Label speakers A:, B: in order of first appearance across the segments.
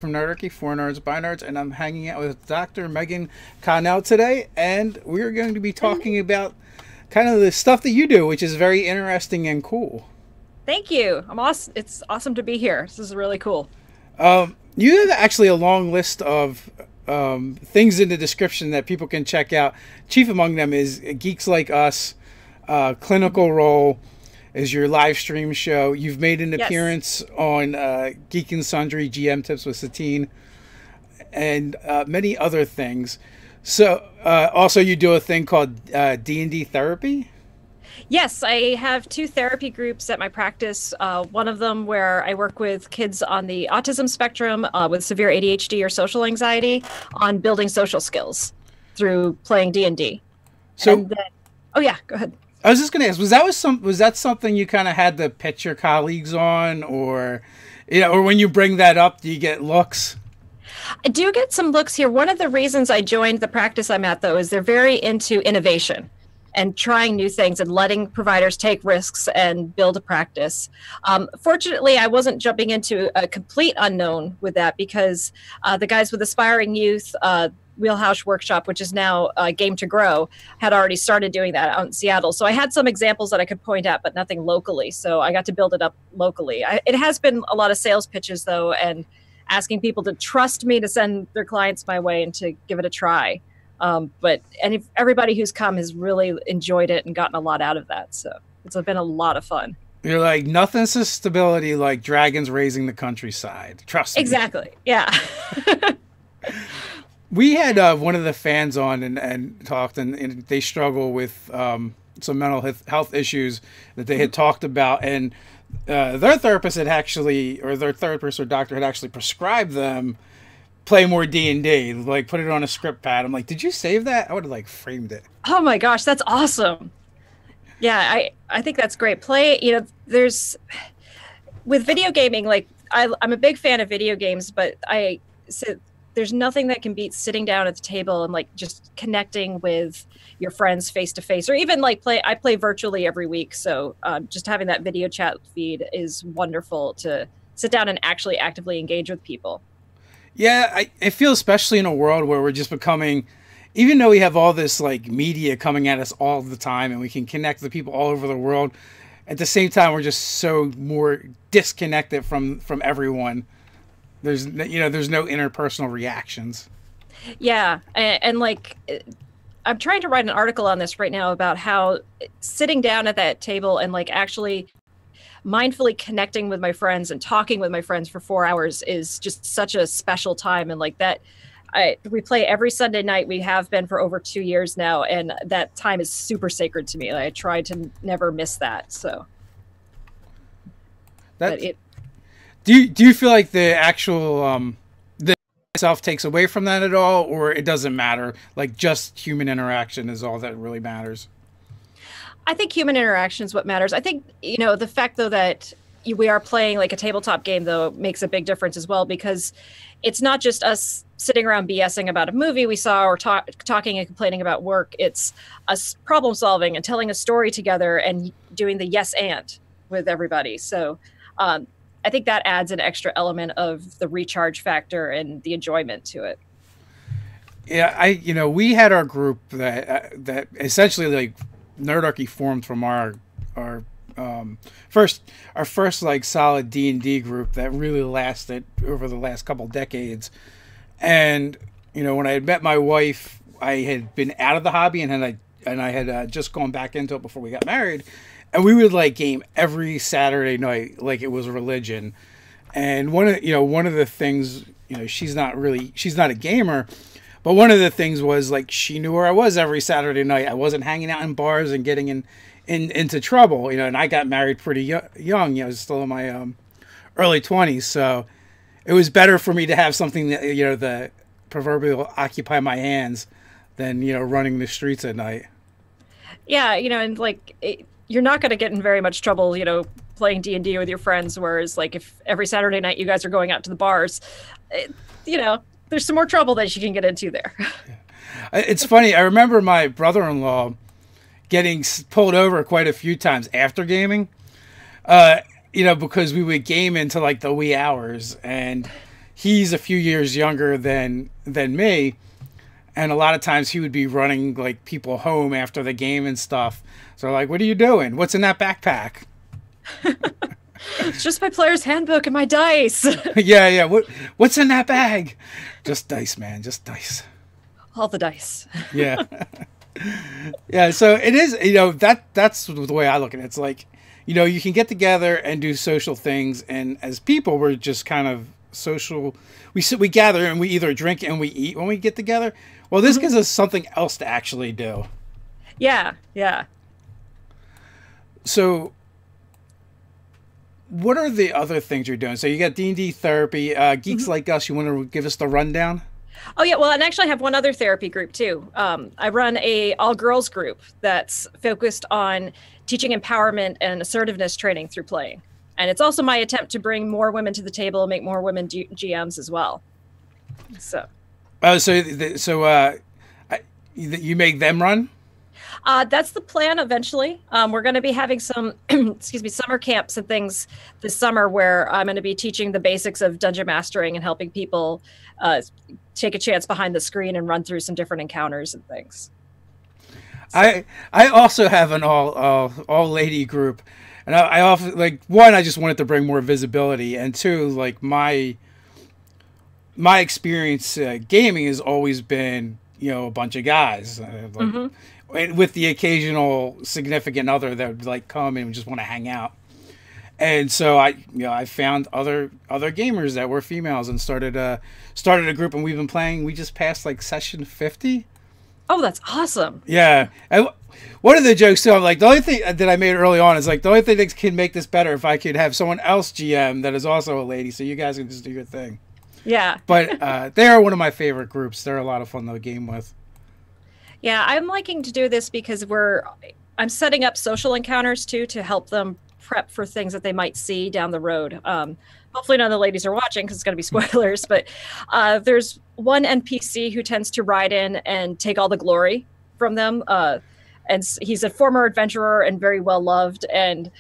A: From Nerdarchy, for nerds, by nerds, and I'm hanging out with Dr. Megan Connell today, and we're going to be talking about kind of the stuff that you do, which is very interesting and cool.
B: Thank you. I'm awesome. It's awesome to be here. This is really cool.
A: You have actually a long list of things in the description that people can check out. Chief among them is Geeks Like Us, Clinical Role is your live stream show. You've made an
B: Yes.
A: appearance on Geek and Sundry GM Tips with Satine, and many other things. So, also you do a thing called D&D therapy.
B: Yes, I have two therapy groups at my practice. One of them where I work with kids on the autism spectrum with severe ADHD or social anxiety on building social skills through playing D&D.
A: So,
B: And then, oh yeah, go ahead.
A: I was just going to ask, was that something you kind of had to pitch your colleagues on, or or when you bring that up, do you get looks?
B: I do get some looks here. One of the reasons I joined the practice I'm at, though, is they're very into innovation and trying new things and letting providers take risks and build a practice. Fortunately, I wasn't jumping into a complete unknown with that because the guys with Aspiring Youth, Wheelhouse Workshop, which is now Game to Grow, had already started doing that out in Seattle. So I had some examples that I could point at, but nothing locally. So I got to build it up locally. It has been a lot of sales pitches, though, and asking people to trust me to send their clients my way and to give it a try. Everybody who's come has really enjoyed it and gotten a lot out of that. So it's been a lot of fun.
A: You're like, nothing says stability like dragons raising the countryside. Trust me.
B: Exactly. Yeah.
A: We had one of the fans on and talked, and they struggle with some mental health issues that they had talked about, and their therapist had actually, or their therapist or doctor had actually prescribed them play more D&D, like put it on a script pad. I'm like, did you save that? I would have like framed it.
B: Oh my gosh, that's awesome. Yeah, I think that's great. There's with video gaming, like I'm a big fan of video games, but there's nothing that can beat sitting down at the table and like just connecting with your friends face to face, or even like I play virtually every week. So just having that video chat feed is wonderful to sit down and actually actively engage with people.
A: Yeah, I feel especially in a world where we're just becoming, even though we have all this like media coming at us all the time and we can connect with people all over the world, at the same time we're just so more disconnected from everyone. There's no interpersonal reactions.
B: Yeah, and like I'm trying to write an article on this right now about how sitting down at that table and like actually mindfully connecting with my friends and talking with my friends for 4 hours is just such a special time. And like that, we play every Sunday night. We have been for over 2 years now, and that time is super sacred to me. I try to never miss that. So
A: That
B: but it
A: do you feel like the actual the itself takes away from that at all, or it doesn't matter? Like just human interaction is all that really matters.
B: I think human interaction is what matters. I think, the fact, though, that we are playing like a tabletop game, though, makes a big difference as well, because it's not just us sitting around BSing about a movie we saw or talking and complaining about work. It's us problem solving and telling a story together and doing the yes and with everybody. So I think that adds an extra element of the recharge factor and the enjoyment to it.
A: Yeah, we had our group that essentially like Nerdarchy formed from our first like solid D&D group that really lasted over the last couple decades. And when I had met my wife, I had been out of the hobby and I had just gone back into it before we got married, and we would like game every Saturday night like it was a religion. And one of the things, she's not a gamer. But one of the things was like she knew where I was every Saturday night. I wasn't hanging out in bars and getting into trouble, and I got married pretty young. I was still in my early 20s, so it was better for me to have something that the proverbial occupy my hands than running the streets at night.
B: Yeah, and like you're not going to get in very much trouble, playing D&D with your friends. Whereas like if every Saturday night you guys are going out to the bars, there's some more trouble that you can get into there.
A: It's funny. I remember my brother-in-law getting pulled over quite a few times after gaming, because we would game into like the wee hours, and he's a few years younger than me, and a lot of times he would be running like people home after the game and stuff. So like, what are you doing? What's in that backpack?
B: It's just my player's handbook and my dice.
A: Yeah. What's in that bag? Just dice, man. Just dice.
B: All the dice.
A: Yeah. Yeah. So it is, that's the way I look at it. It's like, you can get together and do social things. And as people, we're just kind of social. We gather and we either drink and we eat when we get together. Well, this gives us something else to actually do.
B: Yeah.
A: So what are the other things you're doing? So you got D&D therapy, Geeks Like Us. You want to give us the rundown?
B: Oh, yeah. Well, and actually I have one other therapy group, too. I run a all-girls group that's focused on teaching empowerment and assertiveness training through playing. And it's also my attempt to bring more women to the table and make more women GMs as well. So.
A: You make them run?
B: That's the plan eventually. We're going to be having some, summer camps and things this summer where I'm going to be teaching the basics of dungeon mastering and helping people take a chance behind the screen and run through some different encounters and things.
A: So. I also have an all lady group, and I often like, one, I just wanted to bring more visibility, and two, like my experience gaming has always been a bunch of guys. With the occasional significant other that would like come and just want to hang out. And so I found other gamers that were females and started a group, and we've been playing. We just passed like session 50.
B: Oh, that's awesome.
A: Yeah. And one of the jokes too, I'm like, the only thing that I made early on is like, the only thing that can make this better if I could have someone else GM that is also a lady, so you guys can just do your thing.
B: Yeah.
A: But they are one of my favorite groups. They're a lot of fun to game with.
B: Yeah, I'm liking to do this because I'm setting up social encounters too to help them prep for things that they might see down the road. Hopefully none of the ladies are watching because it's going to be spoilers, but there's one NPC who tends to ride in and take all the glory from them. And he's a former adventurer and very well loved. And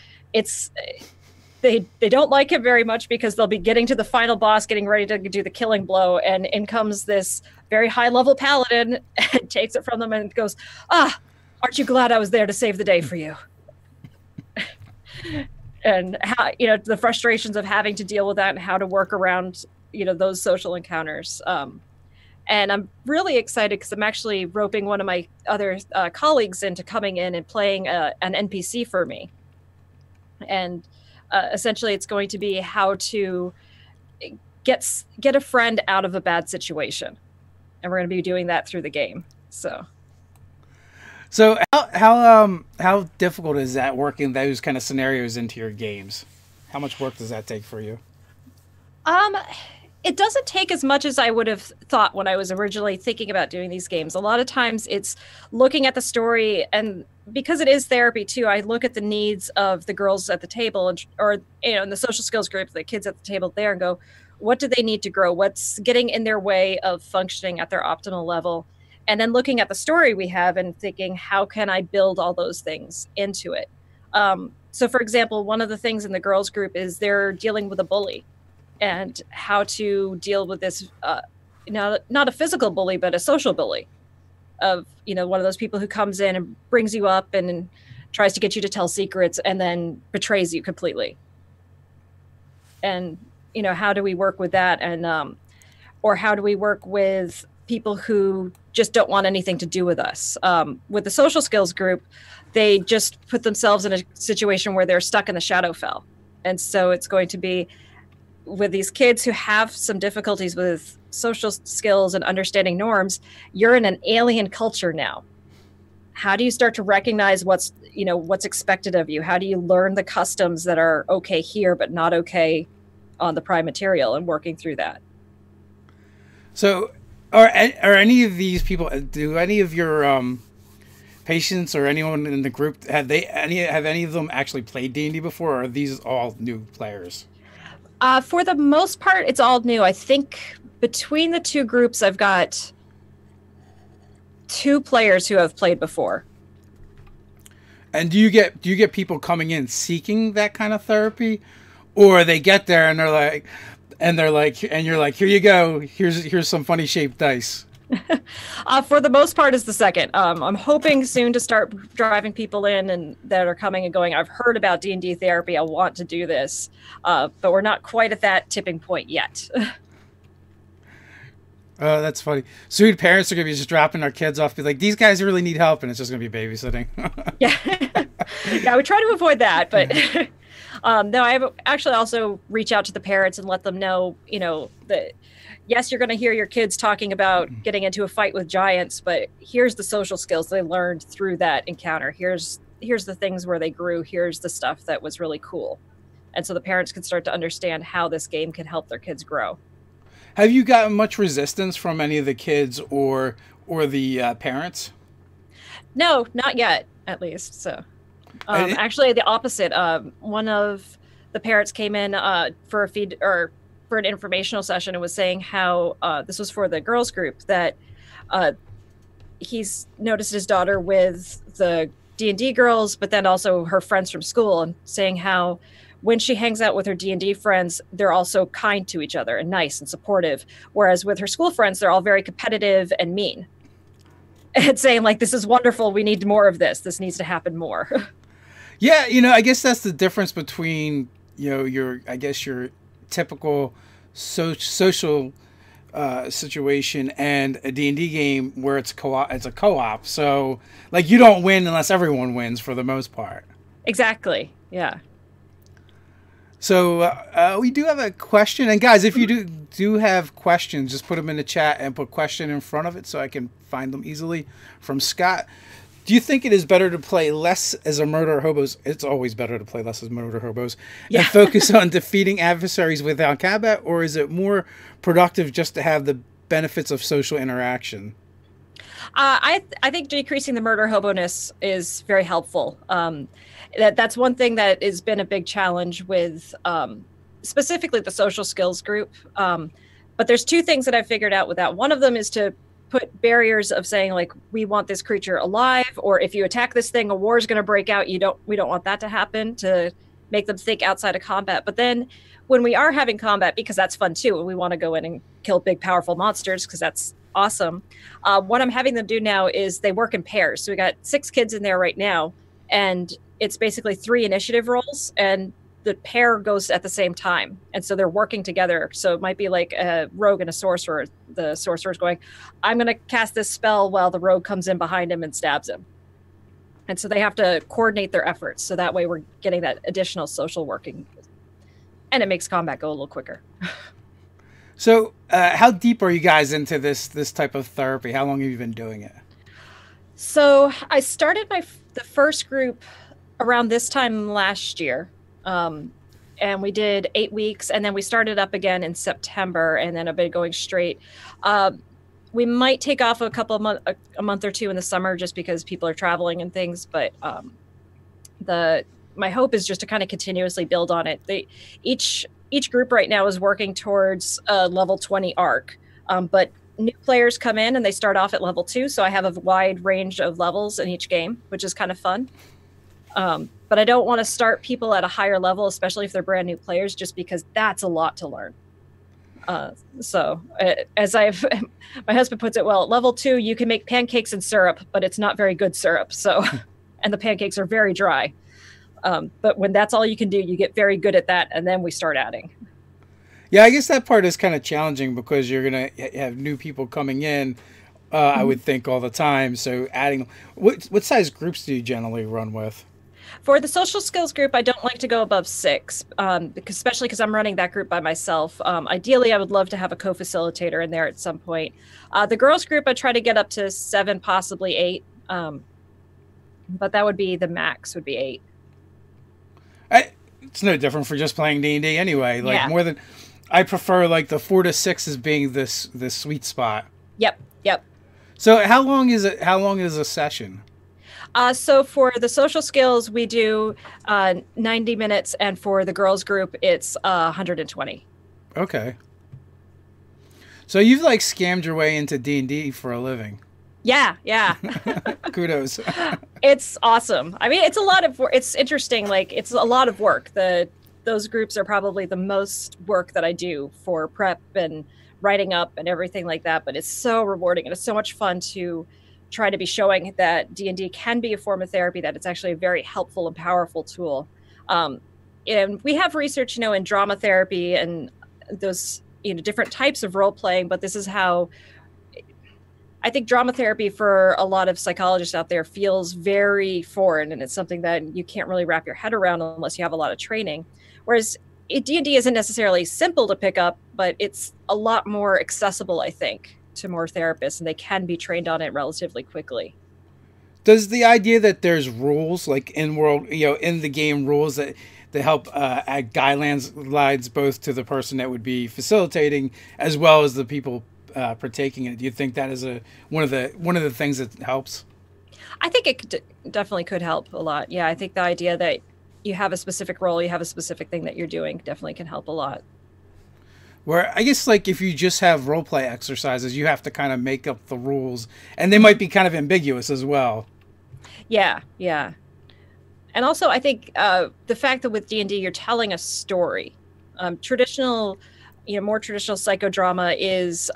B: they don't like him very much because they'll be getting to the final boss, getting ready to do the killing blow. And in comes this very high level paladin and takes it from them and goes, aren't you glad I was there to save the day for you? And how, the frustrations of having to deal with that and how to work around, those social encounters. And I'm really excited because I'm actually roping one of my other colleagues into coming in and playing an NPC for me. And essentially it's going to be how to get a friend out of a bad situation. And we're going to be doing that through the game. So how difficult is that working those kind of scenarios into your games? How much work does that take for you? It doesn't take as much as I would have thought when I was originally thinking about doing these games. A lot of times it's looking at the story, and because it is therapy too, I look at the needs of the girls at the table or in the social skills group, the kids at the table there, and go, what do they need to grow? What's getting in their way of functioning at their optimal level? And then looking at the story we have and thinking, how can I build all those things into it? So for example, one of the things in the girls group is they're dealing with a bully and how to deal with this, not a physical bully, but a social bully of, one of those people who comes in and brings you up and tries to get you to tell secrets and then betrays you completely. And, how do we work with that? And, or how do we work with people who just don't want anything to do with us? With the social skills group, they just put themselves in a situation where they're stuck in the Shadowfell. And so it's going to be with these kids who have some difficulties with social skills and understanding norms. You're in an alien culture now. How do you start to recognize what's expected of you? How do you learn the customs that are okay here, but not okay on the prime material, and working through that?
A: So are any of these people, do any of your patients or anyone in the group, have any of them actually played D&D before, or are these all new players?
B: For the most part, it's all new. I think between the two groups, I've got 2 players who have played before.
A: And do you get people coming in seeking that kind of therapy, or they get there and they're like, And they're like, and you're like, here you go. Here's some funny shaped dice.
B: For the most part, is the second. I'm hoping soon to start driving people in and that are coming and going, I've heard about D&D therapy. I want to do this. But we're not quite at that tipping point yet.
A: Oh, that's funny. Soon parents are going to be just dropping our kids off, be like, these guys really need help, and it's just going to be babysitting.
B: Yeah. Yeah, we try to avoid that, but no, I actually also reach out to the parents and let them know, that yes, you're going to hear your kids talking about getting into a fight with giants, but here's the social skills they learned through that encounter. Here's the things where they grew. Here's the stuff that was really cool. And so the parents can start to understand how this game can help their kids grow.
A: Have you gotten much resistance from any of the kids or the parents?
B: No, not yet, at least. So actually the opposite. One of the parents came in for a feed or for an informational session and was saying how this was for the girls group, that he's noticed his daughter with the D&D girls, but then also her friends from school, and saying how when she hangs out with her D&D friends, they're also kind to each other and nice and supportive. Whereas with her school friends, they're all very competitive and mean. And saying like, this is wonderful. We need more of this. This needs to happen more.
A: Yeah. I guess that's the difference between, your typical social situation and a D&D game where it's a co-op. So like you don't win unless everyone wins for the most part.
B: Exactly. Yeah.
A: So we do have a question, and guys, if you do have questions, just put them in the chat and put question in front of it so I can find them easily. From Scott, do you think it is better to play less as a murder hobos? It's always better to play less as murder hobos and focus on defeating adversaries without combat, or is it more productive just to have the benefits of social interaction?
B: I think decreasing the murder hobo-ness is very helpful. That's one thing that has been a big challenge with specifically the social skills group. But there's two things that I've figured out with that. One of them is to put barriers of saying like, we want this creature alive, or if you attack this thing, a war is going to break out. We don't want that to happen, to make them think outside of combat. But then when we are having combat, because that's fun too, and we want to go in and kill big, powerful monsters because that's awesome. What I'm having them do now is they work in pairs. So we got 6 kids in there right now, and it's basically 3 initiative rolls, and the pair goes at the same time. And so they're working together. So it might be like a rogue and a sorcerer. The sorcerer's going, I'm going to cast this spell while the rogue comes in behind him and stabs him. And so they have to coordinate their efforts. So that way we're getting that additional social working. And it makes combat go a little quicker.
A: So how deep are you guys into this type of therapy? How long have you been doing it?
B: So I started the first group around this time last year. And we did 8 weeks, and then we started up again in September, and then I've been going straight. We might take off a month or two in the summer just because people are traveling and things. But my hope is just to kind of continuously build on it. Each group right now is working towards a level 20 arc, but new players come in and they start off at level 2. So I have a wide range of levels in each game, which is kind of fun. But I don't want to start people at a higher level, especially if they're brand new players, just because that's a lot to learn. So as my husband puts it well, at level 2, you can make pancakes and syrup, but it's not very good syrup. So, and the pancakes are very dry. But when that's all you can do, you get very good at that. And then we start adding.
A: Yeah, I guess that part is kind of challenging because you're going to have new people coming in, I would think, all the time. So adding, what size groups do you generally run with?
B: For the social skills group, I don't like to go above 6, especially because I'm running that group by myself. Ideally, I would love to have a co-facilitator in there at some point. The girls group, I try to get up to 7, possibly 8. But that would be the max, would be 8.
A: It's no different for just playing D&D anyway. Like more than, I prefer like the 4 to 6 as being this sweet spot.
B: Yep.
A: So how long is it? How long is a session?
B: So for the social skills, we do 90 minutes, and for the girls group, it's 120.
A: Okay. So you've like scammed your way into D&D for a living.
B: Yeah.
A: Kudos.
B: It's awesome. I mean, it's a lot of work. It's interesting. Like, it's a lot of work. The those groups are probably the most work that I do for prep and writing up and everything like that. But it's so rewarding and it's so much fun to try to be showing that D&D can be a form of therapy, that it's actually a very helpful and powerful tool. And we have research, in drama therapy and those, different types of role playing, but this is how I think drama therapy for a lot of psychologists out there feels very foreign, and it's something that you can't really wrap your head around unless you have a lot of training. Whereas D&D isn't necessarily simple to pick up, but it's a lot more accessible, I think, to more therapists, and they can be trained on it relatively quickly.
A: Does the idea that there's rules, like in the game rules that help add guidelines both to the person that would be facilitating as well as the people partaking in it, do you think that is one of the things that helps?
B: I think it definitely could help a lot. Yeah, I think the idea that you have a specific role, you have a specific thing that you're doing, definitely can help a lot.
A: Where I guess, like, if you just have role play exercises, you have to kind of make up the rules, and they might be kind of ambiguous as well.
B: Yeah. And also, I think the fact that with D&D you're telling a story, more traditional psychodrama is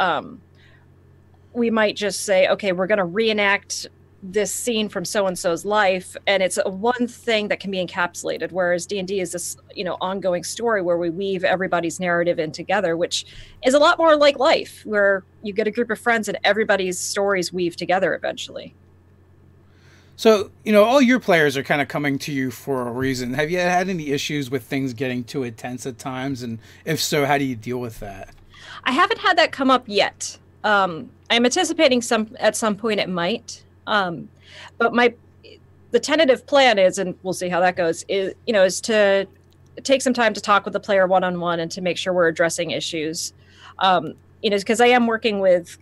B: we might just say, okay, we're going to reenact this scene from so-and-so's life, and it's one thing that can be encapsulated, whereas D&D is this ongoing story where we weave everybody's narrative in together, which is a lot more like life, where you get a group of friends and everybody's stories weave together eventually.
A: So all your players are kind of coming to you for a reason. Have you had any issues with things getting too intense at times, and if so, how do you deal with that?
B: I haven't had that come up yet. I'm anticipating at some point it might. But the tentative plan is, and we'll see how that goes, is to take some time to talk with the player one-on-one and to make sure we're addressing issues. Because I am working with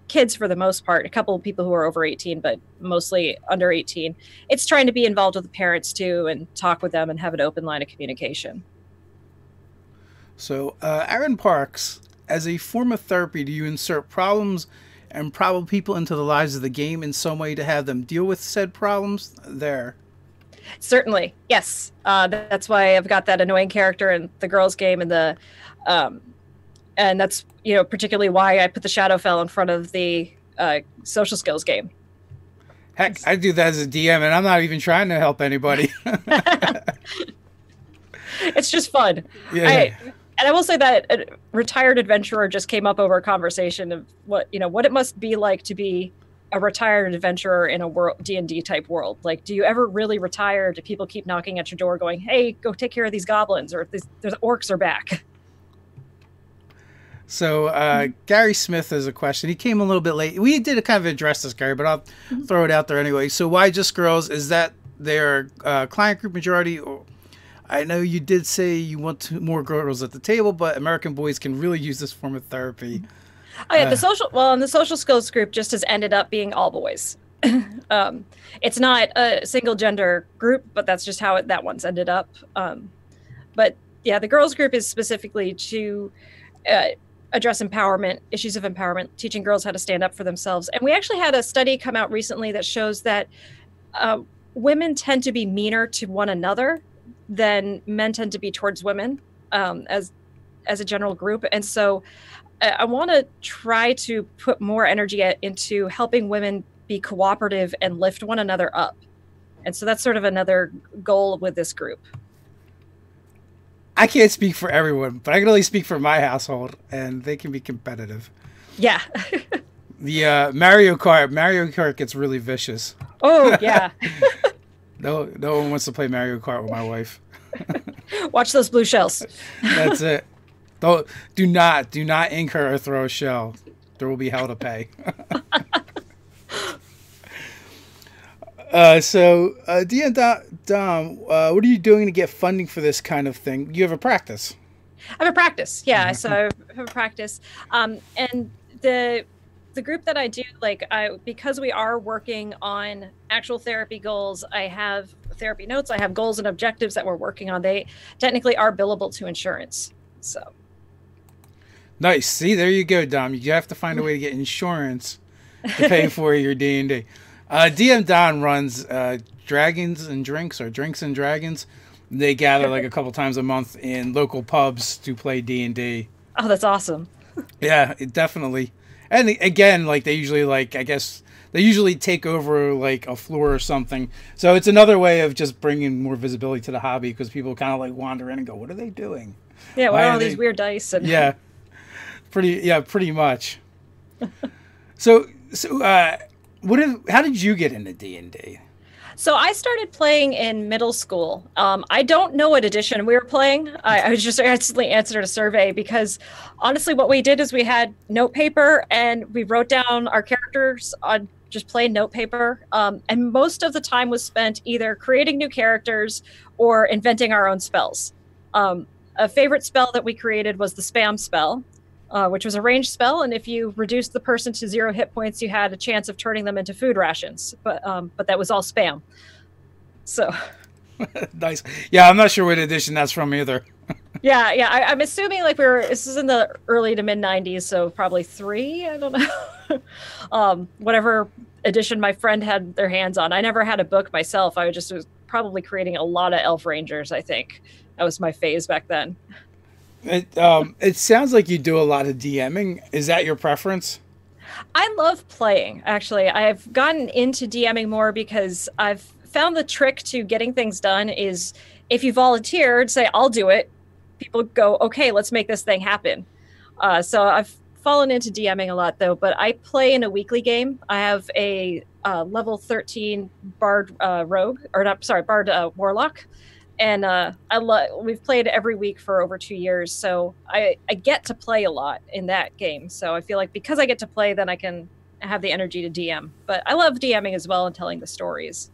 B: kids for the most part, a couple of people who are over 18, but mostly under 18. It's trying to be involved with the parents too and talk with them and have an open line of communication.
A: So, Aaron Parks, as a form of therapy, do you insert problems and probable people into the lives of the game in some way to have them deal with said problems there?
B: Certainly, yes. That's why I've got that annoying character in the girls' game, and and that's particularly why I put the Shadowfell in front of the social skills game.
A: Heck, I do that as a DM, and I'm not even trying to help anybody.
B: It's just fun.
A: Yeah.
B: And I will say that a retired adventurer just came up over a conversation of what it must be like to be a retired adventurer in a D&D type world. Like, do you ever really retire? Do people keep knocking at your door going, hey, go take care of these goblins, or the orcs are back?
A: So Gary Smith has a question. He came a little bit late. We did kind of address this, Gary, but I'll throw it out there anyway. So why just girls? Is that their client group majority? I know you did say you want more girls at the table, but American boys can really use this form of therapy.
B: Oh yeah, the social skills group just has ended up being all boys. It's not a single gender group, but that's just how that one's ended up. But yeah, the girls group is specifically to address issues of empowerment, teaching girls how to stand up for themselves. And we actually had a study come out recently that shows that women tend to be meaner to one another than men tend to be towards women as a general group. And so I want to try to put more energy into helping women be cooperative and lift one another up. And so that's sort of another goal with this group.
A: I can't speak for everyone, but I can only speak for my household, and they can be competitive.
B: Yeah.
A: The Mario Kart gets really vicious.
B: Oh, yeah.
A: No one wants to play Mario Kart with my wife.
B: Watch those blue shells.
A: That's it. Do not ink her or throw a shell. There will be hell to pay. So, Dom, what are you doing to get funding for this kind of thing? You have a practice.
B: I have a practice, yeah. So I have a practice, and the group that I do, because we are working on actual therapy goals, I have therapy notes, I have goals and objectives that we're working on. They technically are billable to insurance. So
A: nice. See, there you go, Dom. You have to find a way to get insurance to pay for your D&D. DM Don runs Dragons and Drinks, or Drinks and Dragons. They gather like a couple times a month in local pubs to play D&D.
B: Oh, that's awesome.
A: Yeah, definitely. And again, like they usually like, I guess they usually take over like a floor or something. So it's another way of just bringing more visibility to the hobby, because people kind of like wander in and go, what are they doing?
B: Yeah, what are all these weird dice? And
A: Yeah, pretty much. So how did you get into D&D?
B: So I started playing in middle school. I don't know what edition we were playing. I was just instantly answered a survey because honestly, what we did is we had note paper and we wrote down our characters on just plain note paper. And most of the time was spent either creating new characters or inventing our own spells. A favorite spell that we created was the spam spell, which was a ranged spell. And if you reduced the person to 0 hit points, you had a chance of turning them into food rations. But that was all spam. So
A: Nice. Yeah, I'm not sure what edition that's from either.
B: yeah. I'm assuming like this is in the early to mid 90s, so probably 3. I don't know. Whatever edition my friend had their hands on. I never had a book myself. I was probably creating a lot of elf rangers. I think that was my phase back then.
A: It sounds like you do a lot of DMing. Is that your preference?
B: I love playing, actually. I've gotten into DMing more because I've found the trick to getting things done is if you volunteered, say, I'll do it, people go, okay, let's make this thing happen. So I've fallen into DMing a lot, though, but I play in a weekly game. I have a level 13 Bard Bard Warlock. And we've played every week for over 2 years, so I get to play a lot in that game. So I feel like because I get to play, then I can have the energy to DM. But I love DMing as well and telling the stories.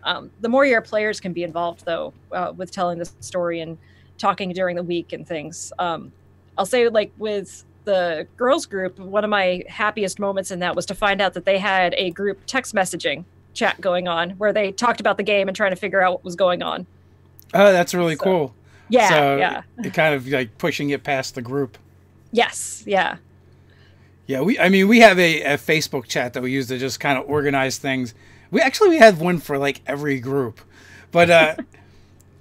B: The more your players can be involved, though, with telling the story and talking during the week and things. I'll say, like, with the girls group, one of my happiest moments in that was to find out that they had a group text messaging chat going on where they talked about the game and trying to figure out what was going on.
A: Oh, that's really cool.
B: Yeah,
A: so
B: yeah.
A: It kind of like pushing it past the group.
B: Yes, yeah.
A: Yeah, we have a Facebook chat that we use to just kind of organize things. We have one for like every group. But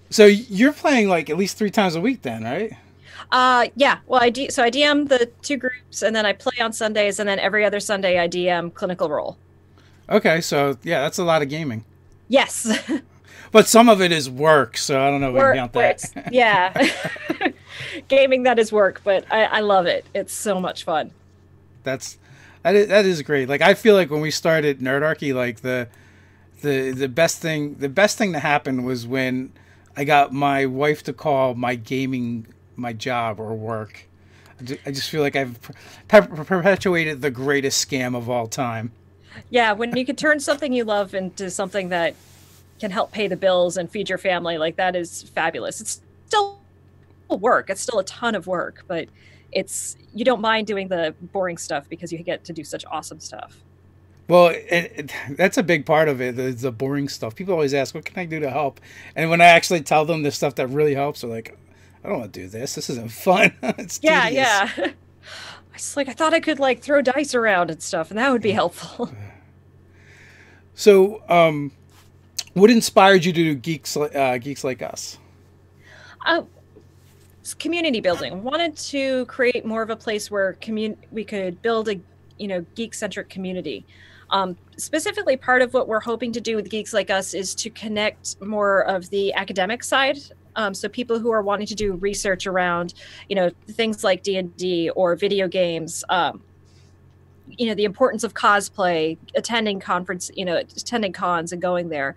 A: so you're playing like at least 3 times a week then, right?
B: Yeah. Well, I DM the 2 groups and then I play on Sundays, and then every other Sunday I DM Clinical Role.
A: Okay, so yeah, that's a lot of gaming.
B: Yes.
A: But some of it is work, so I don't know if we can count that.
B: Yeah. Gaming, that is work, but I love it. It's so much fun.
A: That is great. Like I feel like when we started Nerdarchy, like the best thing to happen was when I got my wife to call my gaming my job or work. I just feel like I've perpetuated the greatest scam of all time.
B: Yeah, when you can turn something you love into something that can help pay the bills and feed your family, like that is fabulous. It's still work. It's still a ton of work, but you don't mind doing the boring stuff because you get to do such awesome stuff.
A: Well, that's a big part of it, the boring stuff. People always ask, what can I do to help? And when I actually tell them the stuff that really helps, they're like, I don't want to do this. This isn't fun. It's tedious.
B: Yeah. It's like, I thought I could like throw dice around and stuff, and that would be helpful.
A: So, what inspired you to do Geeks Like Us?
B: It's community building. I wanted to create more of a place where we could build a geek-centric community. Specifically, part of what we're hoping to do with Geeks Like Us is to connect more of the academic side. So people who are wanting to do research around, things like D&D or video games, the importance of cosplay, attending cons and going there,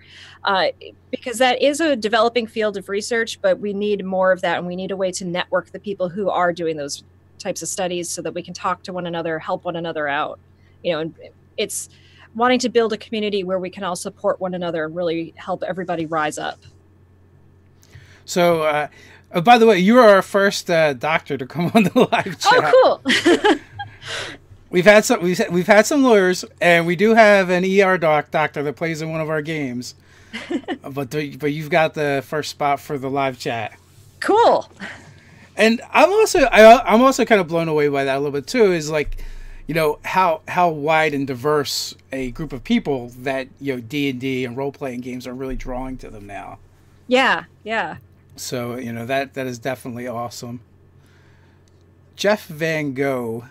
B: because that is a developing field of research, but we need more of that. And we need a way to network the people who are doing those types of studies so that we can talk to one another, help one another out, and it's wanting to build a community where we can all support one another and really help everybody rise up.
A: So, by the way, you are our first doctor to come on the live chat.
B: Oh, cool.
A: We've had some lawyers, and we do have an ER doctor that plays in one of our games. but you've got the first spot for the live chat.
B: Cool.
A: And I'm also kind of blown away by that a little bit too. Is like, how wide and diverse a group of people that D&D and role playing games are really drawing to them now.
B: Yeah, yeah.
A: So, that is definitely awesome. Jeff Van Gogh.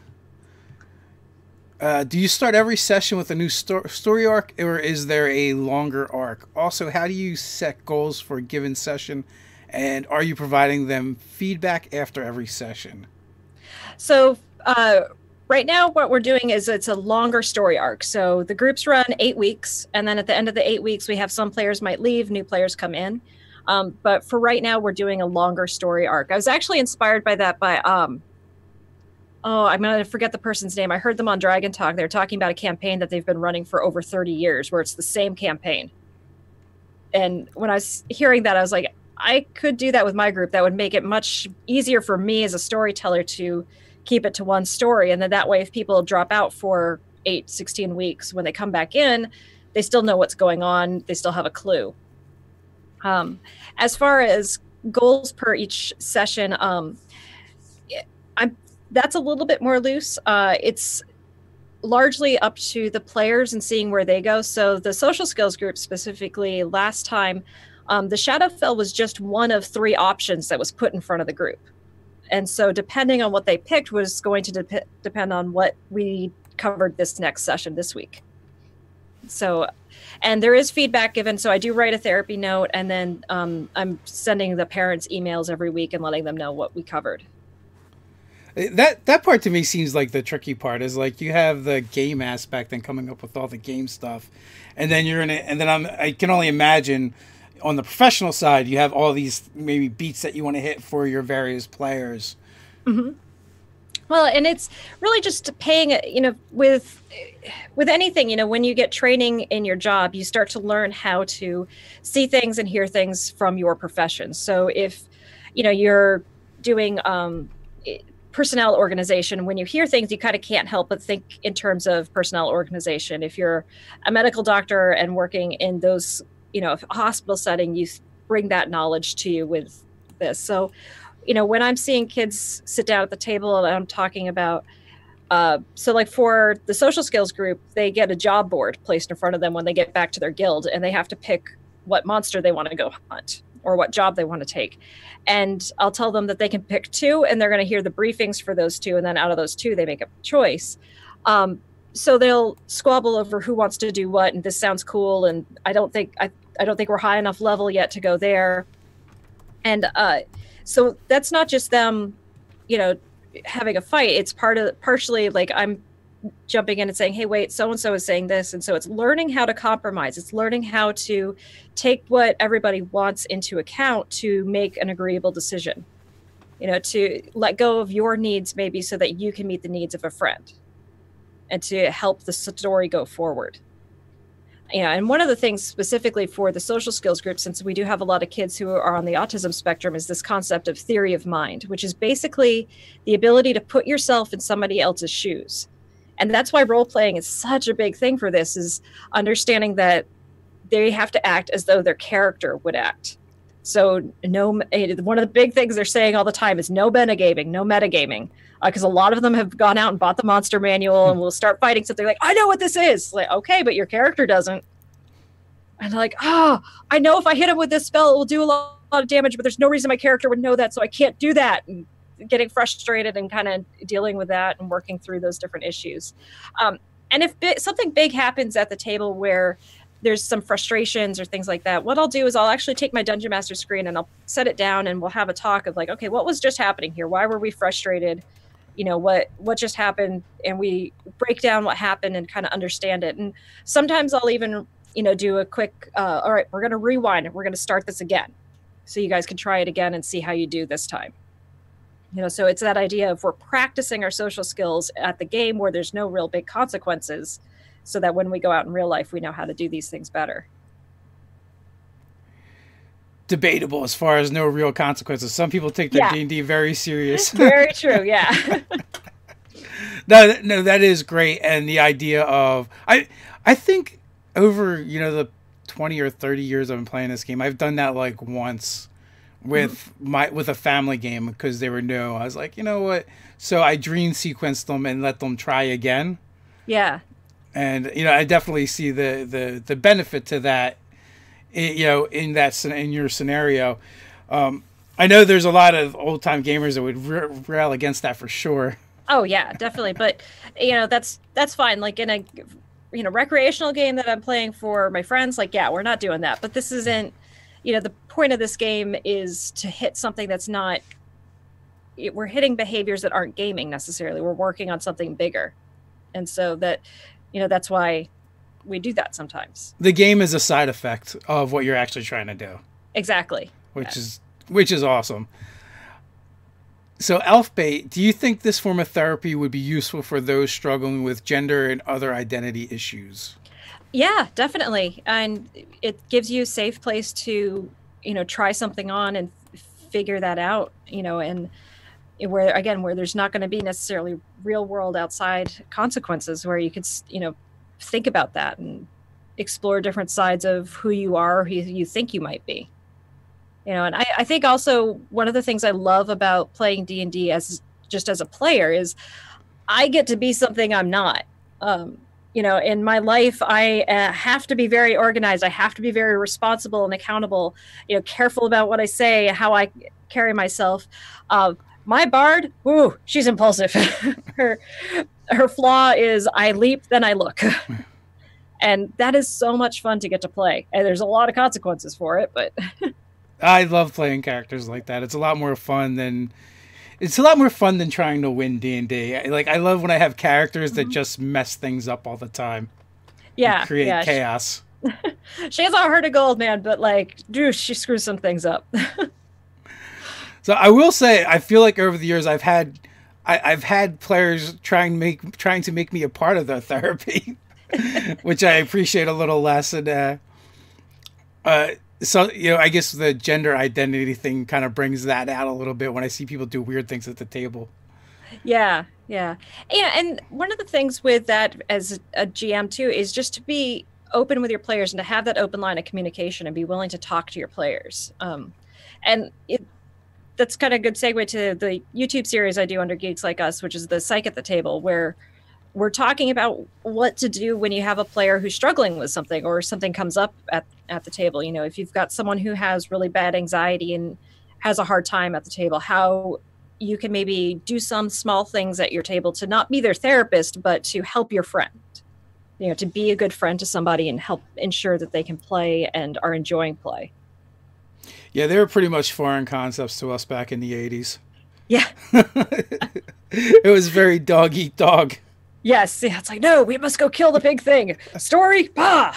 A: Do you start every session with a new story arc, or is there a longer arc? Also, how do you set goals for a given session, and are you providing them feedback after every session?
B: So, right now, what we're doing is it's a longer story arc. So the groups run 8 weeks, and then at the end of the 8 weeks, we have some players might leave, new players come in. But for right now, we're doing a longer story arc. I was actually inspired by that by oh, I'm going to forget the person's name. I heard them on Dragon Talk. They're talking about a campaign that they've been running for over 30 years where it's the same campaign. And when I was hearing that, I was like, I could do that with my group. That would make it much easier for me as a storyteller to keep it to one story. And then that way, if people drop out for 16 weeks, when they come back in, they still know what's going on. They still have a clue. As far as goals per each session, that's a little bit more loose. It's largely up to the players and seeing where they go. So the social skills group specifically, last time, the Shadowfell was just one of 3 options that was put in front of the group. And so depending on what they picked was going to depend on what we covered this next session this week. So, and there is feedback given. So I do write a therapy note, and then I'm sending the parents emails every week and letting them know what we covered.
A: That part to me seems like the tricky part is like you have the game aspect and coming up with all the game stuff, and then you're in it, and then I can only imagine on the professional side you have all these maybe beats that you want to hit for your various players.
B: Mm-hmm. Well, and it's really just paying, with anything, when you get training in your job, you start to learn how to see things and hear things from your profession. So if, you're doing personnel organization, when you hear things, you kind of can't help but think in terms of personnel organization. If you're a medical doctor and working in those, a hospital setting, you bring that knowledge to you with this. So, when I'm seeing kids sit down at the table and I'm talking about, so like for the social skills group, they get a job board placed in front of them when they get back to their guild, and they have to pick what monster they want to go hunt or what job they want to take. And I'll tell them that they can pick 2, and they're going to hear the briefings for those 2. And then out of those 2, they make a choice. So they'll squabble over who wants to do what. And this sounds cool. And I don't think we're high enough level yet to go there. And so that's not just them, having a fight. It's partially like I'm jumping in and saying, hey, wait, so-and-so is saying this. And so it's learning how to compromise. It's learning how to take what everybody wants into account to make an agreeable decision, to let go of your needs maybe so that you can meet the needs of a friend and to help the story go forward. And one of the things specifically for the social skills group, since we do have a lot of kids who are on the autism spectrum, is this concept of theory of mind, which is basically the ability to put yourself in somebody else's shoes. And that's why role playing is such a big thing for this, is understanding that they have to act as though their character would act. So one of the big things they're saying all the time is no metagaming, no metagaming. Because a lot of them have gone out and bought the monster manual and will start fighting something like, I know what this is. Like, okay, but your character doesn't. And they're like, I know if I hit him with this spell, it will do a lot of damage, but there's no reason my character would know that, so I can't do that. And getting frustrated and kind of dealing with that and working through those different issues. And if something big happens at the table where there's some frustrations or things like that, what I'll do is I'll actually take my Dungeon Master screen and I'll set it down and we'll have a talk of like, okay, what was just happening here? Why were we frustrated? What just happened? And we break down what happened and kind of understand it. And sometimes I'll even, do a quick, all right, we're going to rewind and we're going to start this again. So you guys can try it again and see how you do this time. So it's that idea of we're practicing our social skills at the game where there's no real big consequences, so that when we go out in real life, we know how to do these things better.
A: Debatable as far as no real consequences. Some people take their D&D very serious.
B: Very true, yeah.
A: No, that is great. And the idea of, I think over, the 20 or 30 years I've been playing this game, I've done that like once with a family game because they were new. I was like, you know what? So I dream sequenced them and let them try again.
B: Yeah.
A: And I definitely see the benefit to that. in in your scenario. I know there's a lot of old time gamers that would rail against that for sure.
B: Oh yeah, definitely. But that's fine. Like in a recreational game that I'm playing for my friends, like yeah, we're not doing that. But this isn't. The point of this game is to hit something that's not. We're hitting behaviors that aren't gaming necessarily. We're working on something bigger, and so that's why we do that sometimes.
A: The game is a side effect of what you're actually trying to do.
B: Exactly.
A: Which is awesome. So, Elfbait, do you think this form of therapy would be useful for those struggling with gender and other identity issues?
B: Yeah, definitely. And it gives you a safe place to, try something on and figure that out, and where there's not going to be necessarily real world outside consequences, where you could, think about that and explore different sides of who you are, who you think you might be. And I think also one of the things I love about playing D&D as a player is I get to be something I'm not. In my life, I have to be very organized. I have to be very responsible and accountable, careful about what I say, how I carry myself. My bard, ooh, she's impulsive. her flaw is I leap, then I look. And that is so much fun to get to play. And there's a lot of consequences for it, but...
A: I love playing characters like that. It's a lot more fun than trying to win D&D. Like I love when I have characters that just mess things up all the time.
B: Yeah,
A: create chaos.
B: She has all heart of gold, man, but she screws some things up.
A: So I will say, I feel like over the years I've had players trying to make me a part of their therapy, which I appreciate a little less. And so, I guess the gender identity thing kind of brings that out a little bit when I see people do weird things at the table.
B: Yeah. And one of the things with that as a GM too is just to be open with your players and to have that open line of communication and be willing to talk to your players. And that's kind of a good segue to the YouTube series I do under Geeks Like Us, which is the Psych at the Table, where we're talking about what to do when you have a player who's struggling with something or something comes up at the table. If you've got someone who has really bad anxiety and has a hard time at the table, how you can maybe do some small things at your table to not be their therapist, but to help your friend, to be a good friend to somebody and help ensure that they can play and are enjoying play.
A: Yeah, they were pretty much foreign concepts to us back in the 80s.
B: Yeah.
A: It was very dog eat dog.
B: Yes, yeah, it's like, no, we must go kill the big thing. Story, bah!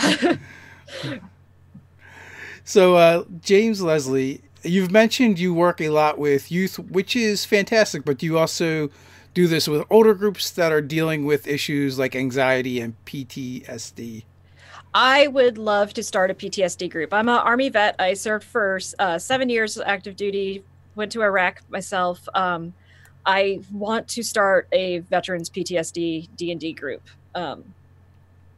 A: So, James Leslie, you've mentioned you work a lot with youth, which is fantastic, but do you also do this with older groups that are dealing with issues like anxiety and PTSD?
B: I would love to start a PTSD group. I'm an Army vet. I served for 7 years active duty, went to Iraq myself. I want to start a veterans PTSD D&D group.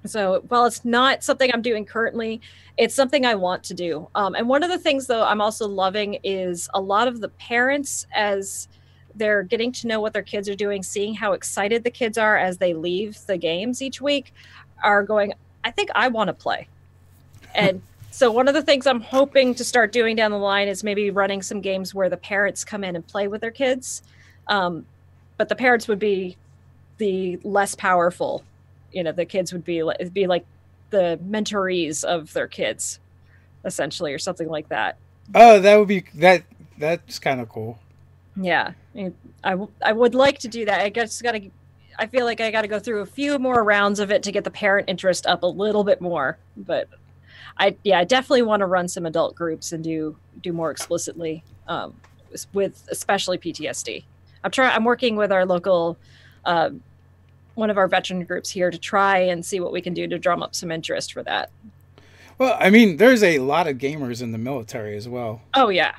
B: So while it's not something I'm doing currently, it's something I want to do. And one of the things, though, I'm also loving is a lot of the parents, as they're getting to know what their kids are doing, seeing how excited the kids are as they leave the games each week, are going, I think I want to play. And so one of the things I'm hoping to start doing down the line is maybe running some games where the parents come in and play with their kids. But the parents would be the less powerful. The kids would be like the mentorees of their kids, essentially, or something like that.
A: Oh, that would be that's kind of cool.
B: Yeah, I would like to do that. I feel like I got to go through a few more rounds of it to get the parent interest up a little bit more. But I definitely want to run some adult groups and do more explicitly with especially PTSD. I'm working with our local, one of our veteran groups here to try and see what we can do to drum up some interest for that.
A: Well, I mean, there's a lot of gamers in the military as well.
B: Oh yeah.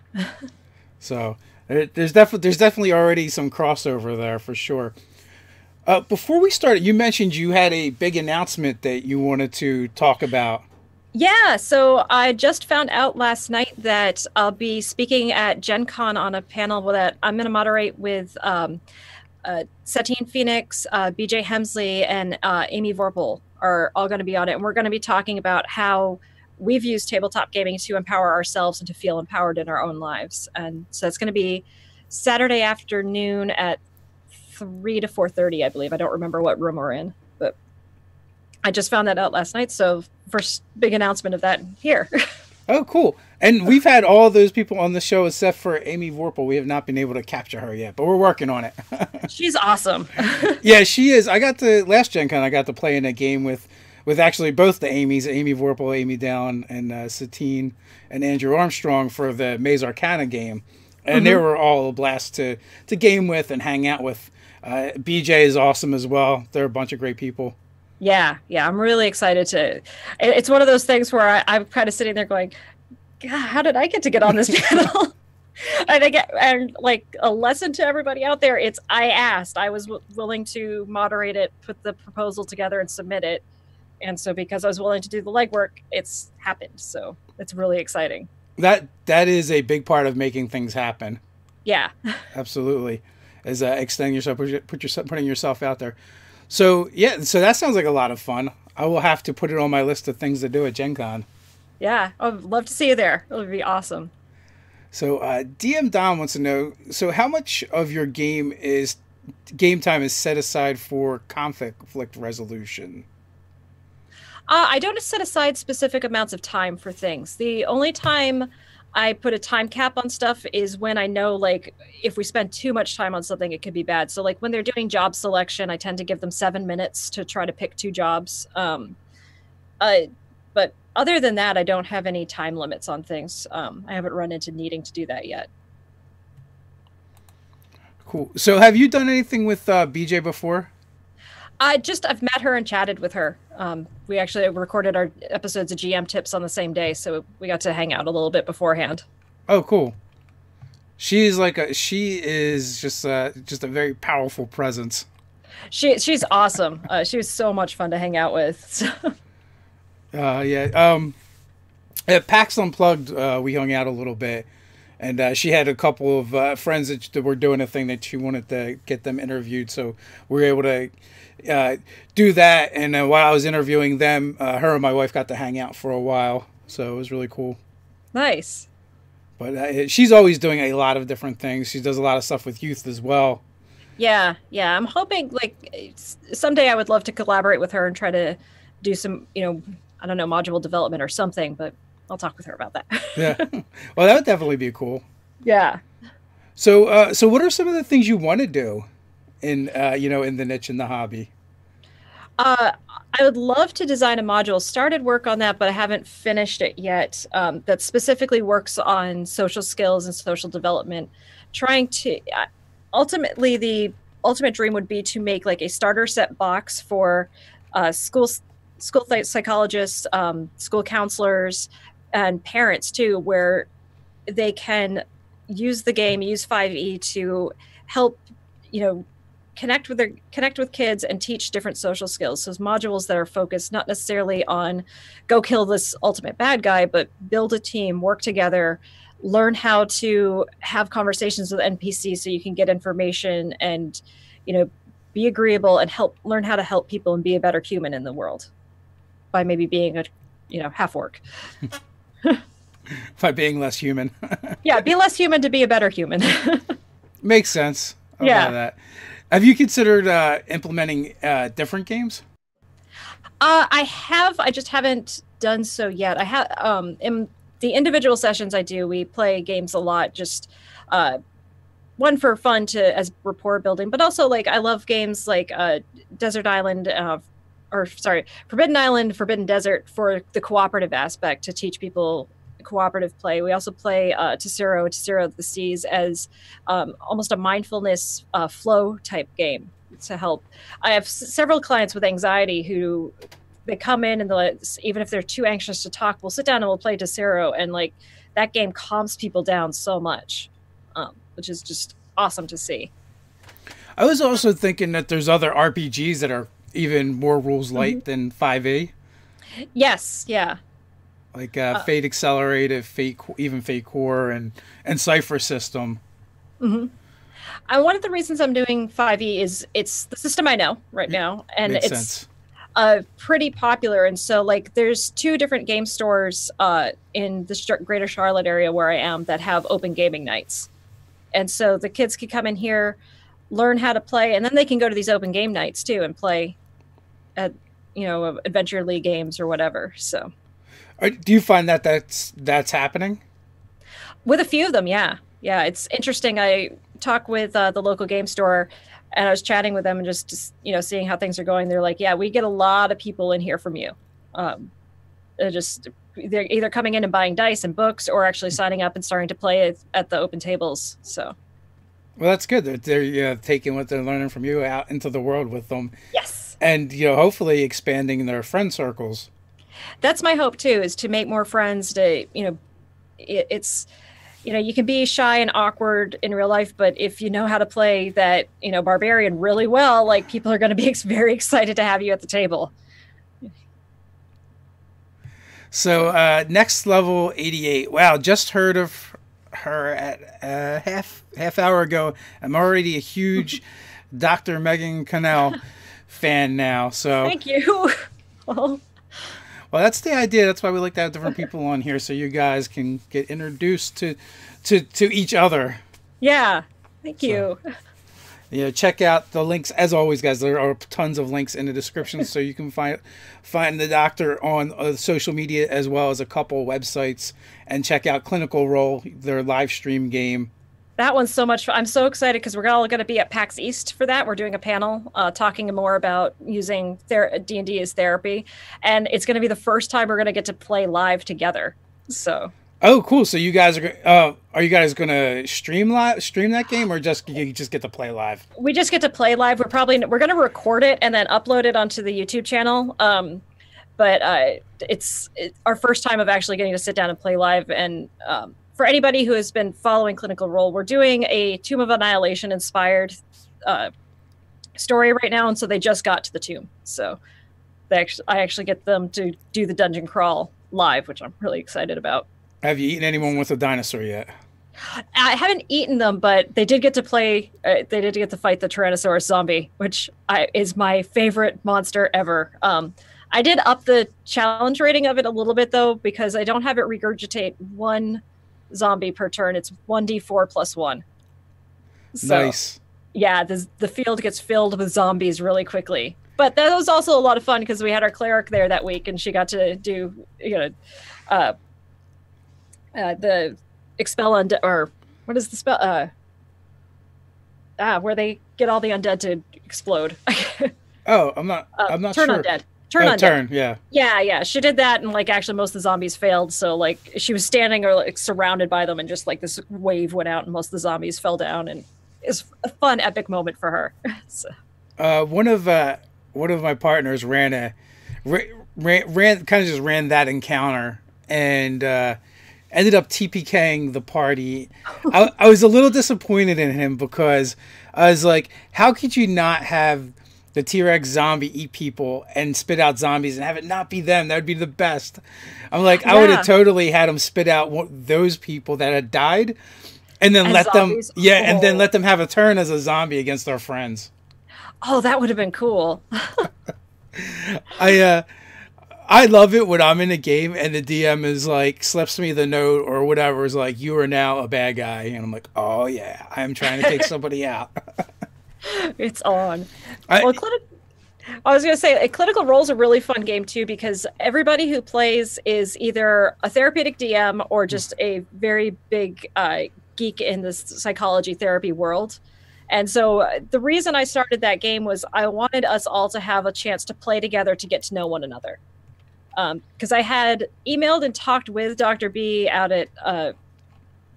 A: So there's definitely already some crossover there for sure. Before we started, you mentioned you had a big announcement that you wanted to talk about.
B: Yeah, so I just found out last night that I'll be speaking at Gen Con on a panel that I'm going to moderate with Satine Phoenix, BJ Hemsley, and Amy Vorpal are all going to be on it. And we're going to be talking about how we've used tabletop gaming to empower ourselves and to feel empowered in our own lives. And so it's going to be Saturday afternoon at 3 to 4:30, I believe. I don't remember what room we're in, but I just found that out last night. So first big announcement of that here.
A: Oh, cool. And we've had all those people on the show except for Amy Vorpal. We have not been able to capture her yet, but we're working on it.
B: She's awesome.
A: Yeah, she is. I got to, last Gen Con, I got to play in a game with actually both the Amy's, Amy Vorpal, Amy Down, and Satine and Andrew Armstrong for the Maze Arcana game. And they were all a blast to game with and hang out with. BJ is awesome as well. They're a bunch of great people.
B: Yeah, I'm really excited to. It's one of those things where I'm kind of sitting there going, God, how did I get on this panel? and like a lesson to everybody out there, it's I asked. I was willing to moderate it, put the proposal together, and submit it. And so because I was willing to do the legwork, it's happened. So it's really exciting.
A: That is a big part of making things happen.
B: Yeah,
A: absolutely. Is extending yourself, putting yourself out there. So, yeah, so that sounds like a lot of fun. I will have to put it on my list of things to do at Gen Con.
B: Yeah, I'd love to see you there. It would be awesome.
A: So, DM Dom wants to know, so how much of your game time is set aside for conflict resolution?
B: I don't set aside specific amounts of time for things. The only time I put a time cap on stuff is when I know, like, if we spend too much time on something, it could be bad. So, like, when they're doing job selection, I tend to give them 7 minutes to try to pick 2 jobs. But other than that, I don't have any time limits on things. I haven't run into needing to do that yet.
A: Cool. So, have you done anything with BJ before?
B: I've met her and chatted with her. We actually recorded our episodes of GM Tips on the same day, so we got to hang out a little bit beforehand.
A: Oh, cool. She is just a very powerful presence.
B: She's awesome. She was so much fun to hang out with.
A: Yeah. At PAX Unplugged, we hung out a little bit, and she had a couple of friends that were doing a thing that she wanted to get them interviewed, so we were able to do that. And while I was interviewing them, her and my wife got to hang out for a while, so it was really cool.
B: Nice.
A: But she's always doing a lot of different things. She does a lot of stuff with youth as well.
B: Yeah. I'm hoping, like, someday I would love to collaborate with her and try to do some, I don't know, module development or something, but I'll talk with her about that.
A: Yeah. Well, that would definitely be cool.
B: Yeah.
A: So what are some of the things you want to do in the niche, in the hobby?
B: I would love to design a module. Started work on that, but I haven't finished it yet. That specifically works on social skills and social development. Trying to, ultimately, the ultimate dream would be to make like a starter set box for school psychologists, school counselors, and parents too, where they can use the game, use 5e to help, connect with kids and teach different social skills. So modules that are focused not necessarily on go kill this ultimate bad guy, but build a team, work together, learn how to have conversations with NPCs so you can get information and, be agreeable and learn how to help people and be a better human in the world by maybe being a, half orc.
A: By being less human.
B: Yeah, be less human to be a better human.
A: Makes sense. I'll
B: yeah.
A: buy that. Have you considered implementing different games?
B: I have. I just haven't done so yet. I have in the individual sessions I do, we play games a lot. Just one for fun as rapport building, but also like I love games like Desert Island, Forbidden Island, Forbidden Desert for the cooperative aspect to teach people cooperative play. We also play Tessero of the Seas as almost a mindfulness flow type game to help. I have several clients with anxiety who they come in and even if they're too anxious to talk, we'll sit down and we'll play Tessero, and like that game calms people down so much, which is just awesome to see.
A: I was also thinking that there's other RPGs that are even more rules light than 5e.
B: Yes, yeah.
A: Like Fate Accelerated, Fate Core, and Cypher System.
B: Mm-hmm. One of the reasons I'm doing 5e is it's the system I know right now, and
A: Makes sense.
B: pretty popular. And so like there's two different game stores in the greater Charlotte area where I am that have open gaming nights. And so the kids can come in here, learn how to play, and then they can go to these open game nights too and play at, Adventure League games or whatever. So
A: do you find that that's happening?
B: With a few of them, yeah. Yeah, it's interesting. I talk with the local game store, and I was chatting with them and just seeing how things are going. They're like, yeah, we get a lot of people in here from you. They're either coming in and buying dice and books or actually signing up and starting to play at the open tables. So,
A: well, that's good. They're taking what they're learning from you out into the world with them.
B: Yes.
A: And, hopefully expanding their friend circles.
B: That's my hope, too, is to make more friends. It's, you can be shy and awkward in real life, but if you know how to play that, barbarian really well, like people are going to be very excited to have you at the table.
A: So next level 88. Wow, just heard of her at half hour ago. I'm already a huge Dr. Megan Connell fan now. So
B: thank you.
A: Well, that's the idea. That's why we like to have different people on here, so you guys can get introduced to each other.
B: Yeah, thank you.
A: Check out the links. As always, guys, there are tons of links in the description, so you can find the doctor on social media as well as a couple websites, and check out Clinical Role, their live stream game.
B: That one's so much fun. I'm so excited because we're all going to be at PAX East for that. We're doing a panel talking more about using D&D as therapy, and it's going to be the first time we're going to get to play live together. So.
A: Oh, cool! So you guys are you guys going to stream that game, or you just get to play live?
B: We just get to play live. We're going to record it and then upload it onto the YouTube channel. But it's our first time of actually getting to sit down and play live. And for anybody who has been following Clinical Role, we're doing a Tomb of Annihilation inspired story right now, and so they just got to the tomb. So I actually get them to do the dungeon crawl live, which I'm really excited about.
A: Have you eaten anyone with a dinosaur yet?
B: I haven't eaten them, but they did get to play. They did get to fight the Tyrannosaurus zombie, which is my favorite monster ever. I did up the challenge rating of it a little bit, though, because I don't have it regurgitate one zombie per turn. It's 1d4 plus 1. So,
A: nice.
B: Yeah, the field gets filled with zombies really quickly. But that was also a lot of fun because we had our cleric there that week, and she got to do, the expel undead, or what is the spell? Where they get all the undead to explode.
A: Oh, I'm not
B: turn
A: sure.
B: Undead.
A: Turn, yeah.
B: Yeah. She did that, and like actually most of the zombies failed. So like she was standing or like surrounded by them, and just like this wave went out, and most of the zombies fell down, and it's a fun, epic moment for her. So.
A: One of my partners ran that encounter, and ended up TPKing the party. I was a little disappointed in him because I was like, how could you not have the T-Rex zombie eat people and spit out zombies and have it not be them? That would be the best. I'm like, I would have totally had him spit out those people that had died and then let zombies. And then let them have a turn as a zombie against their friends.
B: Oh, that would have been cool.
A: I love it when I'm in a game and the DM is like, slips me the note or whatever, is like, you are now a bad guy. And I'm like, oh yeah, I'm trying to take somebody out.
B: It's on. I was going to say, Clinical Role is a really fun game too, because everybody who plays is either a therapeutic DM or just a very big geek in this psychology therapy world. And so the reason I started that game was I wanted us all to have a chance to play together to get to know one another. Because I had emailed and talked with Dr. B out at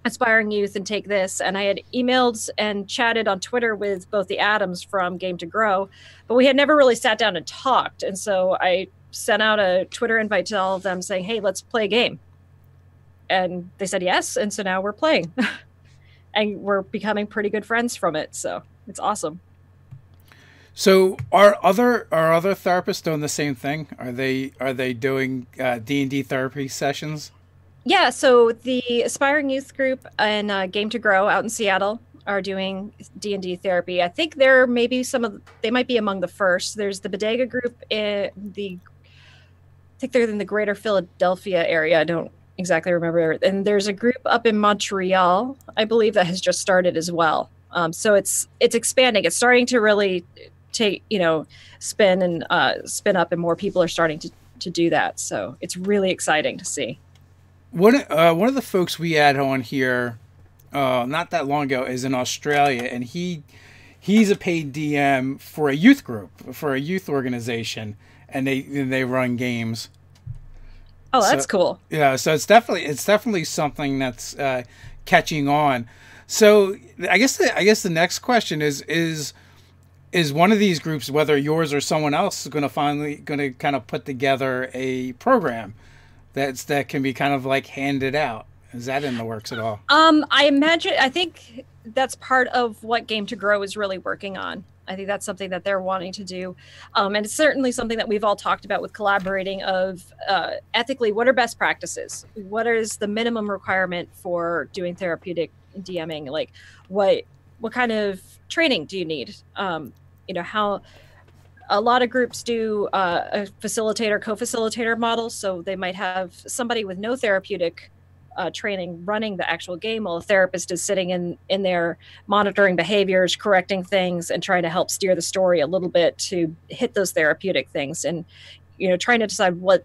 B: Aspiring Youth and Take This, and I had emailed and chatted on Twitter with both the Adams from Game to Grow, but we had never really sat down and talked. And so I sent out a Twitter invite to all of them saying, hey, let's play a game. And they said yes, and so now we're playing. And we're becoming pretty good friends from it, so it's awesome.
A: So are other therapists doing the same thing? Are they doing D&D therapy sessions?
B: Yeah, so the Aspiring Youth group and Game to Grow out in Seattle are doing D&D therapy. I think there may be they might be among the first. There's the Bodega group in I think they're in the greater Philadelphia area. I don't exactly remember. And there's a group up in Montreal, I believe, that has just started as well. So it's expanding. It's starting to really take, spin up, and more people are starting to do that. So it's really exciting to see.
A: One of the folks we had on here not that long ago is in Australia, and he's a paid DM for a youth group, for a youth organization, and they run games.
B: Oh, that's cool.
A: Yeah, so it's definitely something that's catching on. So I guess the next question is one of these groups, whether yours or someone else, going to kind of put together a program that can be kind of like handed out? Is that in the works at all?
B: I think that's part of what Game to Grow is really working on. I think that's something that they're wanting to do. And it's certainly something that we've all talked about with collaborating of ethically, what are best practices? What is the minimum requirement for doing therapeutic DMing? Like what kind of training do you need? How a lot of groups do a facilitator, co-facilitator model. So they might have somebody with no therapeutic training running the actual game, while a therapist is sitting in there monitoring behaviors, correcting things, and trying to help steer the story a little bit to hit those therapeutic things. And trying to decide what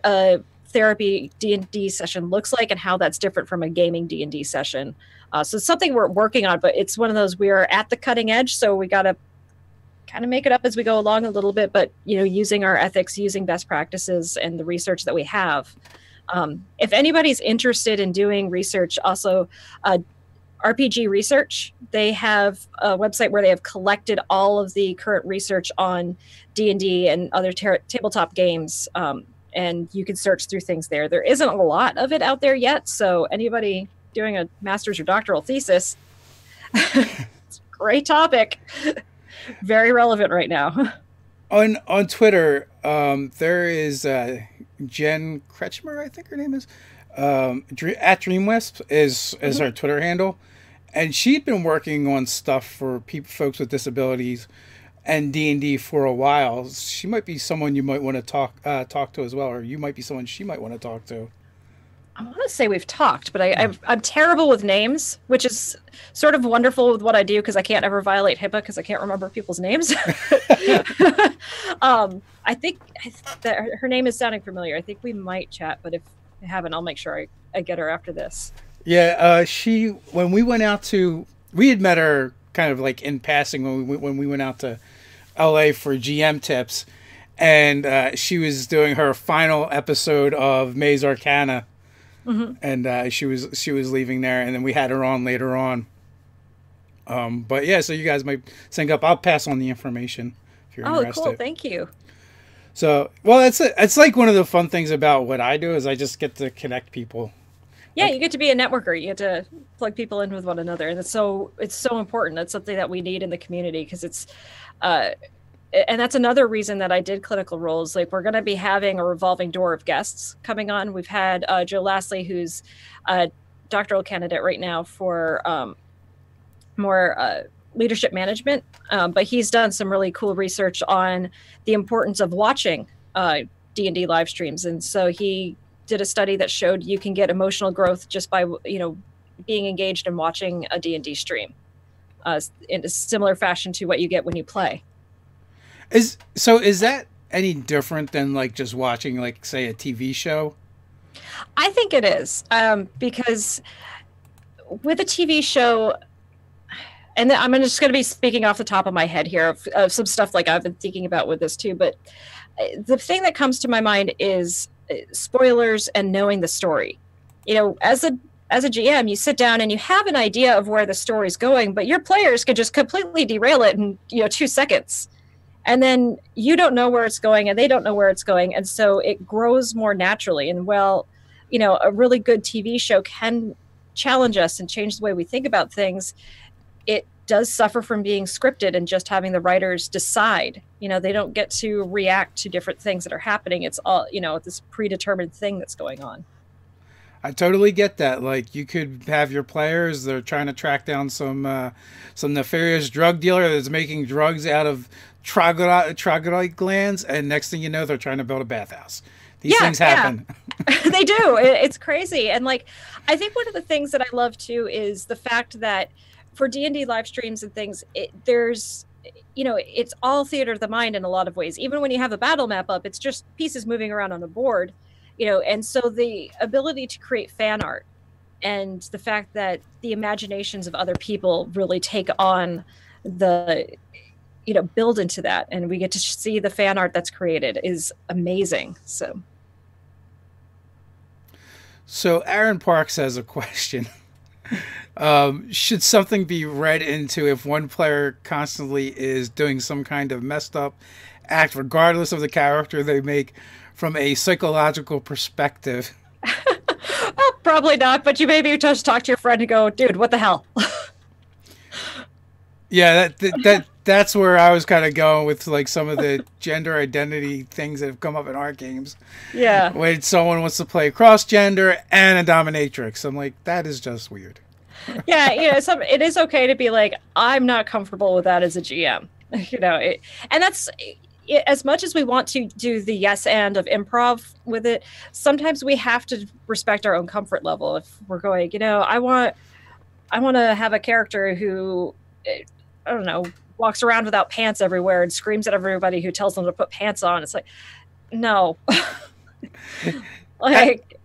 B: a therapy D&D session looks like and how that's different from a gaming D&D session. So it's something we're working on, but it's one of those, we are at the cutting edge, so we got to kind of make it up as we go along a little bit, but using our ethics, using best practices and the research that we have. If anybody's interested in doing research, also RPG Research, they have a website where they have collected all of the current research on D&D and other tabletop games, and you can search through things there. There isn't a lot of it out there yet, so anybody doing a master's or doctoral thesis, it's a great topic. Very relevant right now.
A: On Twitter, there is Jen Kretschmer, I think her name is, at DreamWisp is her Twitter handle, and she'd been working on stuff for folks with disabilities and D&D for a while. She might be someone you might want to talk to as well, or you might be someone she might want to talk to.
B: I want to say we've talked, but I'm terrible with names, which is sort of wonderful with what I do because I can't ever violate HIPAA because I can't remember people's names. I think that her name is sounding familiar. I think we might chat, but if I haven't, I'll make sure I get her after this.
A: Yeah, when we went out we had met her kind of like in passing when we went out to LA for GM tips, and she was doing her final episode of Maze Arcana. Mm-hmm. And she was leaving there, and then we had her on later on. But yeah, so you guys might sync up. I'll pass on the information if you're interested.
B: Oh, cool! Thank you.
A: So, well, it's like one of the fun things about what I do is I just get to connect people.
B: Yeah, you get to be a networker. You get to plug people in with one another, and it's so important. That's something that we need in the community because it's. And that's another reason that I did clinical roles. Like we're going to be having a revolving door of guests coming on. We've had Joe Lastly, who's a doctoral candidate right now for more leadership management. But he's done some really cool research on the importance of watching D&D live streams. And so he did a study that showed you can get emotional growth just by, being engaged and watching a D&D stream in a similar fashion to what you get when you play.
A: Is that any different than like just watching, like, say, a TV show?
B: I think it is, because with a TV show, and I'm just going to be speaking off the top of my head here of some stuff like I've been thinking about with this too, but the thing that comes to my mind is spoilers and knowing the story. As a GM, you sit down and you have an idea of where the story's going, but your players could just completely derail it in 2 seconds. And then you don't know where it's going and they don't know where it's going. And so it grows more naturally. And a really good TV show can challenge us and change the way we think about things. It does suffer from being scripted and just having the writers decide. They don't get to react to different things that are happening. It's all, this predetermined thing that's going on.
A: I totally get that. Like, you could have your players, they're trying to track down some nefarious drug dealer that's making drugs out of troglodyte glands, and next thing you know, they're trying to build a bathhouse. These
B: Yeah,
A: things
B: yeah.
A: happen.
B: They do. It's crazy. And like, I think one of the things that I love too is the fact that for D&D live streams and things, there's, it's all theater of the mind in a lot of ways. Even when you have a battle map up, it's just pieces moving around on a board, and so the ability to create fan art and the fact that the imaginations of other people really take on the, build into that, and we get to see the fan art that's created is amazing.
A: So Aaron Parks has a question. Should something be read into if one player constantly is doing some kind of messed up act, regardless of the character they make, from a psychological perspective?
B: Well, probably not, but you maybe just talk to your friend and go, dude, what the hell?
A: Yeah, that's where I was kind of going with like some of the gender identity things that have come up in our games.
B: Yeah.
A: When someone wants to play cross-gender and a dominatrix, I'm like, that is just weird.
B: Yeah, it is okay to be like, I'm not comfortable with that as a GM. And that's as much as we want to do the yes and of improv with it, sometimes we have to respect our own comfort level. If we're going, I want to have a character who, I don't know, walks around without pants everywhere and screams at everybody who tells them to put pants on. It's like, no. Like,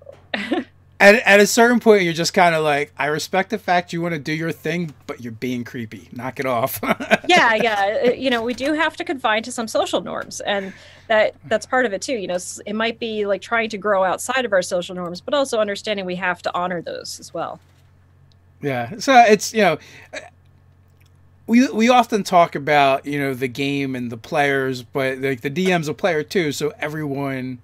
A: at a certain point, you're just kind of like, I respect the fact you want to do your thing, but you're being creepy. Knock it off.
B: yeah. We do have to confine to some social norms, and that's part of it too. It might be like trying to grow outside of our social norms, but also understanding we have to honor those as well.
A: Yeah. So it's, we often talk about, the game and the players, but like the DM's a player too. So everyone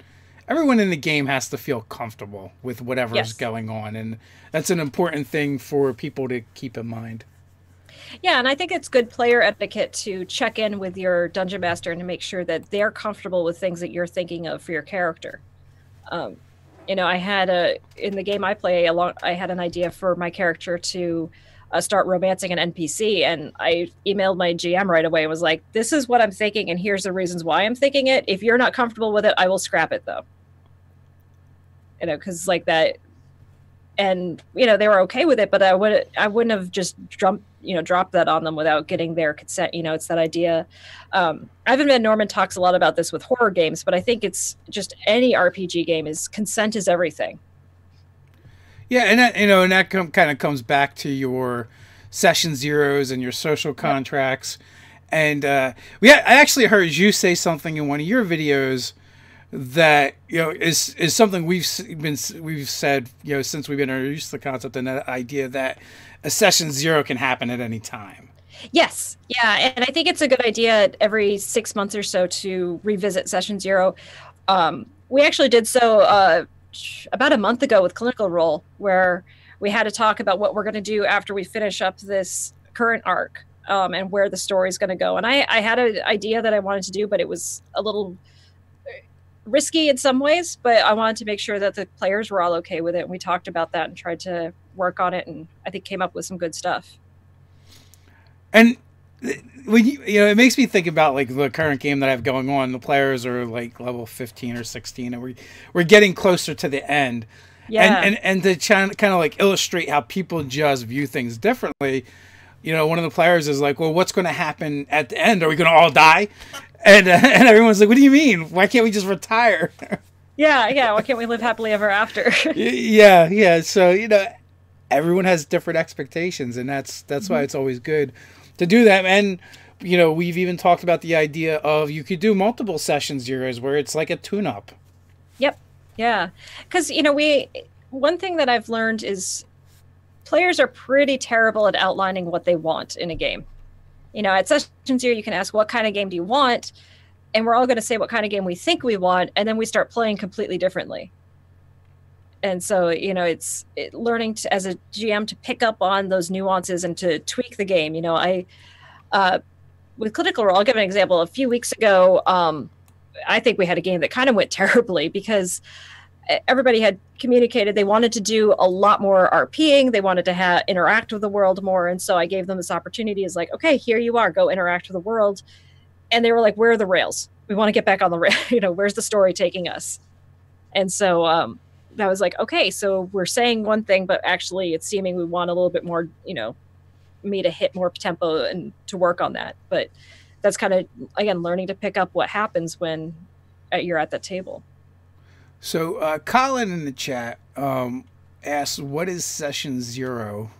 A: in the game has to feel comfortable with whatever's going on. And that's an important thing for people to keep in mind.
B: Yeah, and I think it's good player etiquette to check in with your dungeon master and to make sure that they're comfortable with things that you're thinking of for your character. I had in the game I play, I had an idea for my character to start romancing an NPC, and I emailed my GM right away and was like, this is what I'm thinking, and here's the reasons why I'm thinking it. If you're not comfortable with it, I will scrap it, though. Because like that, and they were okay with it, but I wouldn't have just dropped that on them without getting their consent. It's that idea. I haven't been, Norman talks a lot about this with horror games, but I think it's just any RPG game is consent is everything.
A: Yeah, and that kind of comes back to your session zeros and your social contracts. And I actually heard you say something in one of your videos that is something we've said since we've been introduced to the concept and that idea that a session zero can happen at any time.
B: Yes, yeah, and I think it's a good idea every 6 months or so to revisit session zero. We actually did so about a month ago with Clinical Role, where we had to talk about what we're going to do after we finish up this current arc, and where the story is going to go. And I had an idea that I wanted to do, but it was a little risky in some ways, but I wanted to make sure that the players were all okay with it. And we talked about that and tried to work on it, and I think came up with some good stuff.
A: And when it makes me think about like the current game that I have going on. The players are like level 15 or 16, and we're getting closer to the end.
B: Yeah.
A: And to kind of like illustrate how people just view things differently, one of the players is like, well, what's going to happen at the end? Are we going to all die? And everyone's like, what do you mean? Why can't we just retire?
B: Yeah. Why can't we live happily ever after?
A: Yeah. So, everyone has different expectations, and that's why it's always good to do that. And, we've even talked about the idea of you could do multiple session zeros where it's like a tune-up.
B: Yep. Yeah. Because, one thing that I've learned is players are pretty terrible at outlining what they want in a game. At session zero, you can ask, what kind of game do you want? And we're all going to say what kind of game we think we want, and then we start playing completely differently. And so, it's learning to, as a GM, to pick up on those nuances and to tweak the game. With Clinical Role, I'll give an example. A few weeks ago, I think we had a game that kind of went terribly because everybody had communicated they wanted to do a lot more RPing. They wanted to interact with the world more. And so I gave them this opportunity as like, okay, here you are, go interact with the world. And they were like, where are the rails? We want to get back on the rail. Where's the story taking us? And so I was like, okay, so we're saying one thing, but actually it's seeming we want a little bit more, me to hit more tempo and to work on that. But that's kind of, again, learning to pick up what happens when you're at that table.
A: So Colin in the chat asks, what is session 0?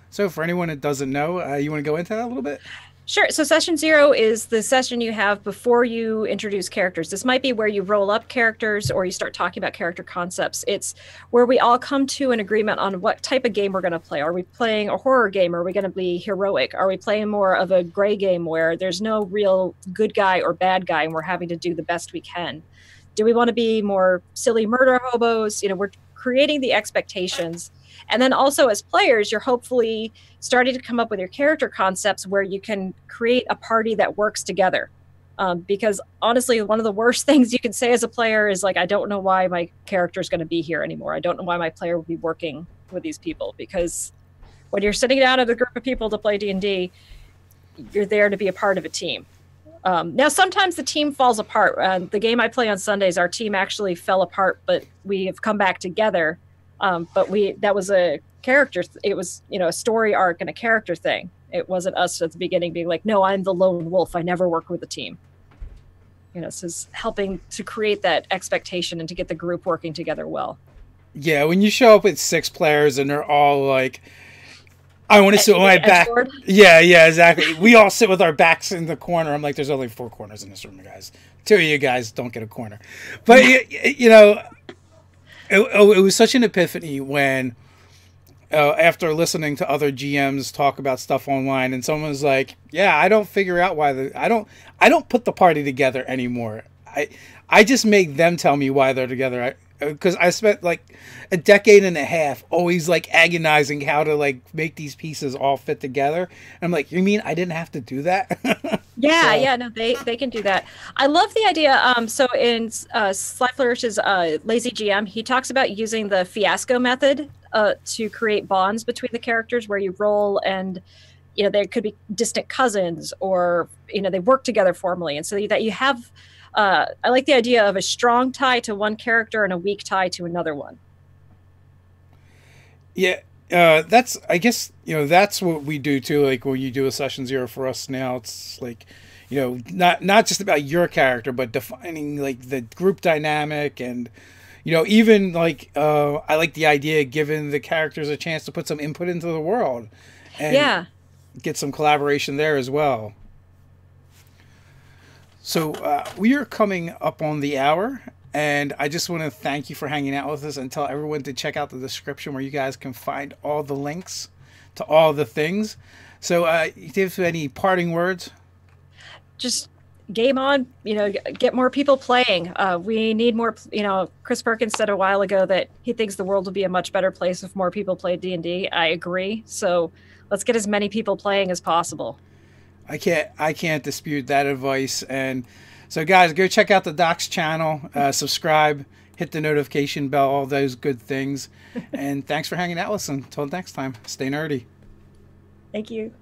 A: So for anyone that doesn't know, you want to go into that a little bit?
B: Sure. So session 0 is the session you have before you introduce characters. This might be where you roll up characters or you start talking about character concepts. It's where we all come to an agreement on what type of game we're going to play. Are we playing a horror game? Are we going to be heroic? Are we playing more of a gray game where there's no real good guy or bad guy and we're having to do the best we can? Do we want to be more silly murder hobos? We're creating the expectations. And then also as players, you're hopefully starting to come up with your character concepts where you can create a party that works together. Because honestly, one of the worst things you can say as a player is like, I don't know why my character is going to be here anymore. I don't know why my player will be working with these people. Because when you're sitting down at a group of people to play D&D, you're there to be a part of a team. Now, sometimes the team falls apart. The game I play on Sundays, our team actually fell apart, but we have come back together. But that was a character. It was, a story arc and a character thing. It wasn't us at the beginning being like, no, I'm the lone wolf. I never work with a team. So it's helping to create that expectation and to get the group working together well.
A: Yeah, when you show up with 6 players and they're all like, I want to sit with my back. Yeah, exactly. We all sit with our backs in the corner. I'm like, there's only 4 corners in this room, guys. 2 of you guys don't get a corner. But, it was such an epiphany when, after listening to other GMs talk about stuff online, and someone was like, yeah, I don't figure out why I don't put the party together anymore. I just make them tell me why they're together. Because I spent like a decade and a half always like agonizing how to like make these pieces all fit together. And I'm like, you mean I didn't have to do that?
B: No, they can do that. I love the idea. So in Sly Flourish's Lazy GM, he talks about using the fiasco method to create bonds between the characters where you roll and, they could be distant cousins or, they work together formally. And so that you have, I like the idea of a strong tie to one character and a weak tie to another one.
A: Yeah, I guess, that's what we do too. Like when you do a session 0 for us now, it's like, not just about your character, but defining like the group dynamic and, even like, I like the idea of giving the characters a chance to put some input into the world and get some collaboration there as well. So we are coming up on the hour, and I just want to thank you for hanging out with us and tell everyone to check out the description where you guys can find all the links to all the things. So do you have any parting words?
B: Just game on, get more people playing. We need more, Chris Perkins said a while ago that he thinks the world will be a much better place if more people play D&D. I agree. So let's get as many people playing as possible.
A: I can't dispute that advice. And so guys, go check out the Doc's channel, subscribe, hit the notification bell, all those good things. And thanks for hanging out with us. Until next time, stay nerdy.
B: Thank you.